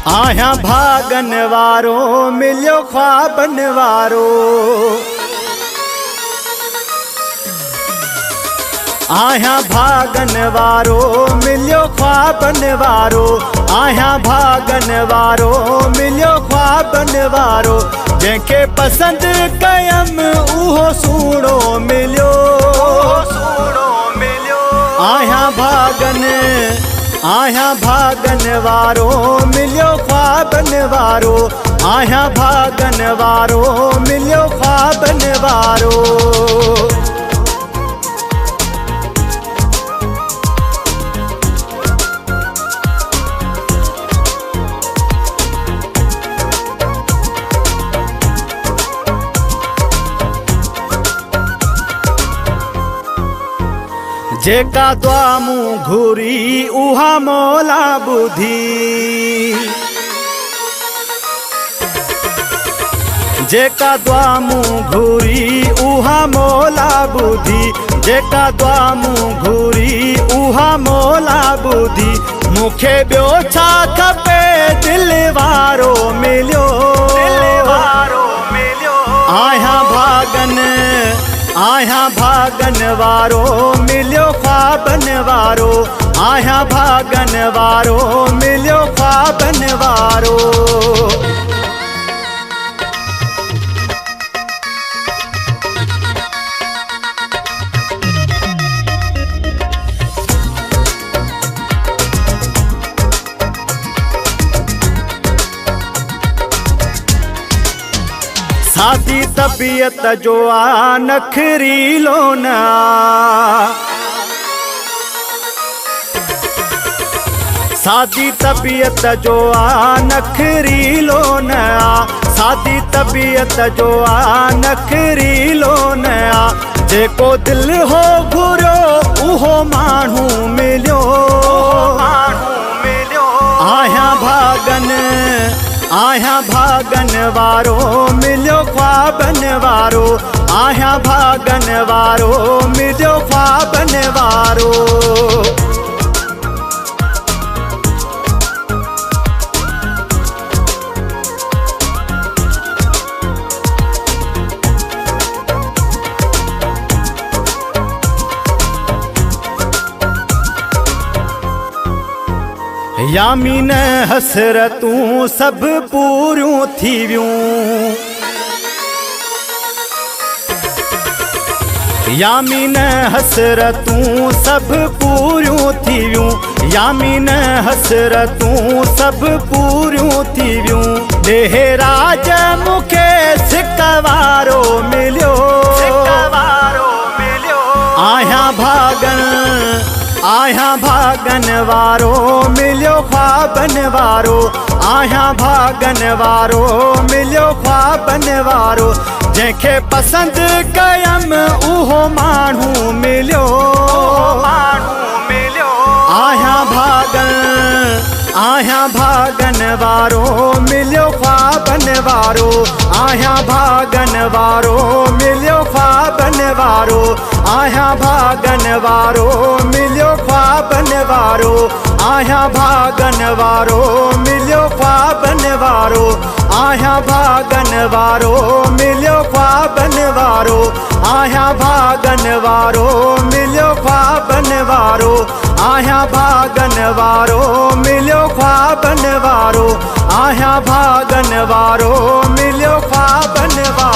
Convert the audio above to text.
आया भागन वारो मिलियो ख्वाबन वारो। आया भागन वारो मिलियो ख्वाबन वारो। आया भागन वारो मिलियो ख्वाबन वारो। जंहिंखे पसंद कयम उहो सूणो मिलियो। आया भागन वारो मिलियो ख्वाबन वारो। आया भागन वारो मिलियो ख्वाबन वारो। जेका दुआ मूं घुरी उहा मौला बुधी। जेका दुआ मूं घुरी उहा मौला बुधी। जेका दुआ मूं घुरी उहा मौला बुधी। मूंखे ॿियो छा खपे दिल वारो मिलियो। आया भागन वारो मिलियो ख्वाबन वारो। आया भागन वारो मिलियो ख्वाबन वारो। सादी तबीयत जो आ नखरीलो न। सादी तबीयत जो आ नखरीलो न। सादी तबीयत जो आ नखरीलो न। जेको दिल हो घुरियो उहो माण्हू मिलियो। आया भागन वारो मिलियो ख्वाबन वारो। आया भागन वारो मिलियो ख्वाबन वारो। यामीन हसरतूं सभु पूरियूं थी वियूं। यामीन हसरतूं सभु पूरियूं थी वियूं। यामीन हसरतूं सभु पूरियूं थी वियूं। ॾेहे राज मूंखे सिक वारो मिलियो। आया भागन वारो मिलियो ख्वाबन वारो। आया भागन वारो मिलियो ख्वाबन वारो। जंहिंखे पसंद कयम उहो माण्हू मिलियो। आया भागन वारो मिलियो ख्वाबन वारो। आया भागन वारो मिलियो ख्वाबन वारो। आया भागन वारो मिलियो ख्वाबन वारो। आया भागन वारो मिलियो ख्वाबन वारो। आया भागन वारो मिलियो ख्वाबन वारो। आया भागन वारो मिलियो ख्वाबन वारो। आया भागन वारो मिलियो ख्वाबन वारो। आया भागन वारो मिलियो ख्वाबन वारो।